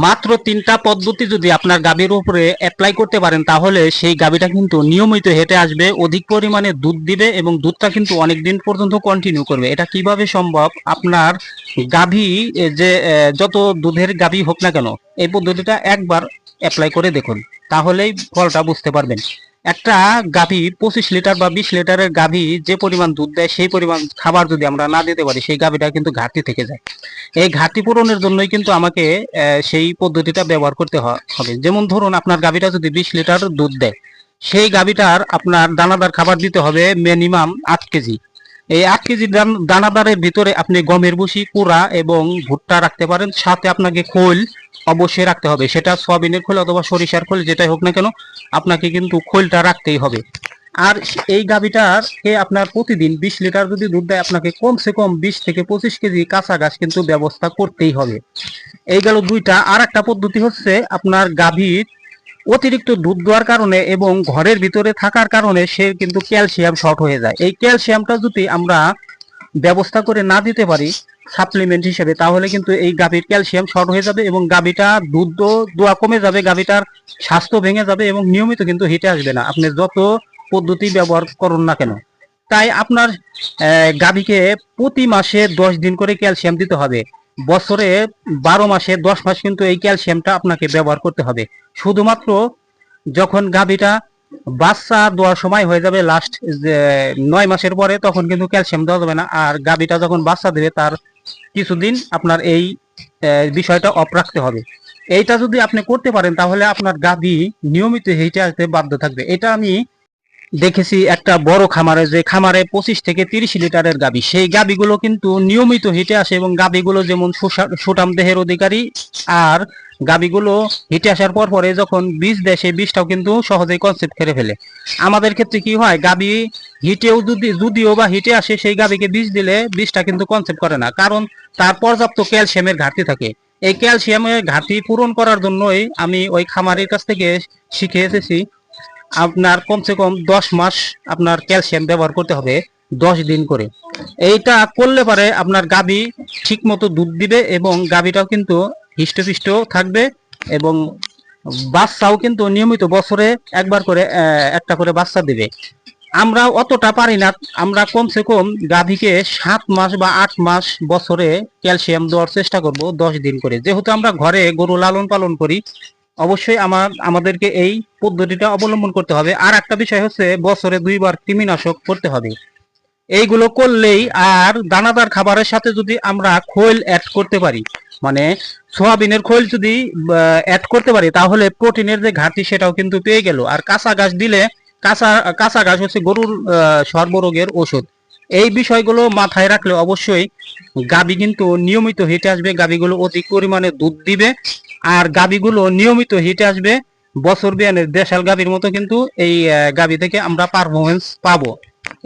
মাত্র 3টা পদ্ধতি যদি আপনার গাভীর উপরে অ্যাপ্লাই করতে পারেন তাহলে সেই গাভীটা কিন্তু নিয়মিত হেঁটে আসবে, অধিক পরিমাণে দুধ দিবে এবং দুধটা কিন্তু অনেক দিন পর্যন্ত কন্টিনিউ করবে। এটা কিভাবে সম্ভব? আপনার গাভী যে যত দুধের গাভী হোক না কেন, এই পদ্ধতিটা একবার অ্যাপ্লাই করে দেখুন, তাহলেই ফলটা বুঝতে পারবেন। একটা গাভী 25 লিটার বা 20 লিটারের গাভী যে পরিমাণ দুধ দেয় সেই পরিমাণ খাবার যদি আমরা না দিতে পারি সেই গাভীটা কিন্তু ঘাটতি থেকে যায়। এই ঘাটতি পূরণের জন্যই কিন্তু আমাকে সেই পদ্ধতিটা ব্যবহার করতে হবে। যেমন ধরুন আপনার গাভীটা যদি 20 লিটার দুধ দেয়, সেই গাভীটার আপনার দানাদার খাবার দিতে হবে মিনিমাম 8 কেজি। এই 8 কেজি দানাদারের ভিতরে আপনি গমের ভুসি, কুড়া এবং ভুট্টা রাখতে পারেন, সাথে আপনাকে খোল অবশ্যই রাখতে হবে। সেটা সয়াবিনের খোল অথবা সরিষার খোল যেটাই হোক না কেন, আপনাকে কিন্তু খোলটা রাখতেই হবে। আর এই গাভীটাকে আপনার প্রতিদিন 20 লিটার যদি দুধ দেয়, আপনাকে কমসে কম 20 থেকে 25 কেজি কাঁচা ঘাস কিন্তু ব্যবস্থা করতেই হবে। এই গেল দুইটা। আর একটা পদ্ধতি হচ্ছে আপনার গাভীর অতিরিক্ত দুধ দেওয়ার কারণে এবং ঘরের ভিতরে থাকার কারণে সে কিন্তু ক্যালসিয়াম শর্ট হয়ে যায়। এই ক্যালসিয়ামটা যদি আমরা ব্যবস্থা করে না দিতে পারি সাপ্লিমেন্ট হিসেবে, তাহলে কিন্তু এই গাভীর ক্যালসিয়াম শর্ট হয়ে যাবে এবং গাভীটা দুধ দোয়া কমে যাবে, গাভীটার স্বাস্থ্য ভেঙে যাবে এবং নিয়মিত কিন্তু হিটে আসবে না, আপনি যত পদ্ধতি ব্যবহার করুন না কেন। তাই আপনার গাভীকে প্রতি মাসে 10 দিন করে ক্যালসিয়াম দিতে হবে। বছরে 12 মাসে 10 মাস কিন্তু এই ক্যালসিয়ামটা আপনাকে ব্যবহার করতে হবে। শুধুমাত্র যখন গাভীটা বাচ্চা দেওয়ার সময় হয়ে যাবে লাস্ট 9 মাসের পরে, তখন কিন্তু ক্যালসিয়াম দেওয়া যাবে না। আর গাভীটা যখন বাচ্চা দেবে তার কিছুদিন আপনার এই বিষয়টা অফ রাখতে হবে। এইটা যদি আপনি করতে পারেন তাহলে আপনার গাভী নিয়মিত হেঁটে আসতে বাধ্য থাকবে। এটা আমি দেখেছি একটা বড় খামারে, যে খামারে 25 থেকে 30 লিটারের গাভী, সেই গাভীগুলো কিন্তু নিয়মিত হেঁটে আসে এবং গাভীগুলো যেমন সুঠাম দেহের অধিকারী, আর গাভীগুলো হেঁটে আসার পর পরে যখন বীজ দেয় সেই বীজটাও কিন্তু সহজেই কনসেপ্ট করে ফেলে। আমাদের ক্ষেত্রে কি হয়, গাভী হিটেও যদিও বা হিটে আসে, সেই গাভীকে বীজ দিলে বীজটা কিন্তু কনসেপ্ট করে না, কারণ তার পর্যাপ্ত ক্যালসিয়ামের ঘাটতি থাকে। এই ক্যালসিয়ামের ঘাটতি পূরণ করার জন্যই আমি ওই খামারের কাছ থেকে শিখে এসেছি আপনার কমসে কম 10 মাস আপনার ক্যালসিয়াম ব্যবহার করতে হবে 10 দিন করে। এইটা করলে পারে আপনার গাভী ঠিক মতো দুধ দিবে এবং গাভীটাও কিন্তু হৃষ্টপুষ্ট থাকবে এবং বাচ্চাও কিন্তু নিয়মিত বছরে একবার করে একটা করে বাচ্চা দিবে। আমরা অতটা পারি না, আমরা কমসে কম গাভীকে 7 মাস বা 8 মাস বছরে ক্যালসিয়াম দেওয়ার চেষ্টা করব 10 দিন করে। যেহেতু আমরা ঘরে গরু লালন পালন করি, অবশ্যই আমাদেরকে এই পদ্ধতিটা অবলম্বন করতে হবে। আর একটা বিষয় হচ্ছে বছরে 2বার কৃমিনাশক করতে হবে। এইগুলো করলেই, আর দানাদার খাবারের সাথে যদি আমরা খোল অ্যাড করতে পারি, মানে সোয়াবিনের খোল যদি অ্যাড করতে পারি, তাহলে প্রোটিনের যে ঘাটতি সেটাও কিন্তু পেয়ে গেল। আর কাঁচা ঘাস দিলে, কাঁচা ঘাস হচ্ছে গরুর সর্বরোগের ওষুধ। এই বিষয়গুলো মাথায় রাখলে অবশ্যই গাভী কিন্তু নিয়মিত হেঁটে আসবে, গাভীগুলো অধিক পরিমাণে দুধ দিবে, আর গাভীগুলো নিয়মিত হেঁটে আসবে। বছর বিয়ানের দেশাল গাভীর মতো কিন্তু এই গাভী থেকে আমরা পারফরমেন্স পাবো।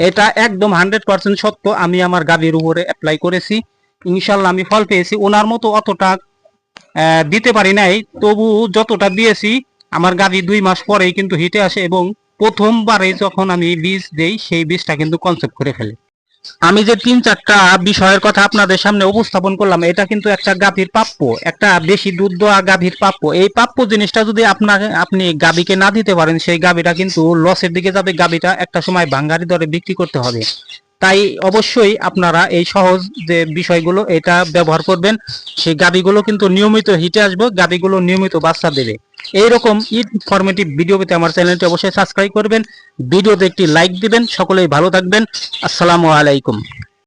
এটা একদম 100% সত্য। আমি আমার গাভীর উপরে অ্যাপ্লাই করেছি, ইনশাল্লাহ আমি ফল পেয়েছি। ওনার মতো অতটা দিতে পারি নাই, তবু যতটা দিয়েছি আমার গাভী 2 মাস পরেই কিন্তু হিটে আসে এবং প্রথমবারে যখন আমি বীজ দেই সেই বীজটা কিন্তু কনসেপ্ট করে ফেলে। আমি যে 3-4টা বিষয়ের কথা আপনাদের সামনে উপস্থাপন করলাম, এটা কিন্তু একটা গাভীর প্রাপ্য, একটা বেশি দুধ দেওয়া গাভীর প্রাপ্য। এই প্রাপ্য জিনিসটা যদি আপনি গাভীকে না দিতে পারেন, সেই গাভীটা কিন্তু লসের দিকে যাবে, গাভীটা একটা সময় ভাঙ্গারি দরে বিক্রি করতে হবে। তাই অবশ্যই আপনারা এই সহজ যে বিষয়গুলো এটা ব্যবহার করবেন, সেই গাভীগুলো কিন্তু নিয়মিত হিটে আসবে, গাভীগুলো নিয়মিত বাচ্চা দেবে। এইরকম ইনফরমেটিভ ভিডিও পেতে আমার চ্যানেলটি অবশ্যই সাবস্ক্রাইব করবেন, ভিডিওতে একটি লাইক দিবেন। সকলেই ভালো থাকবেন। আসসালামু আলাইকুম।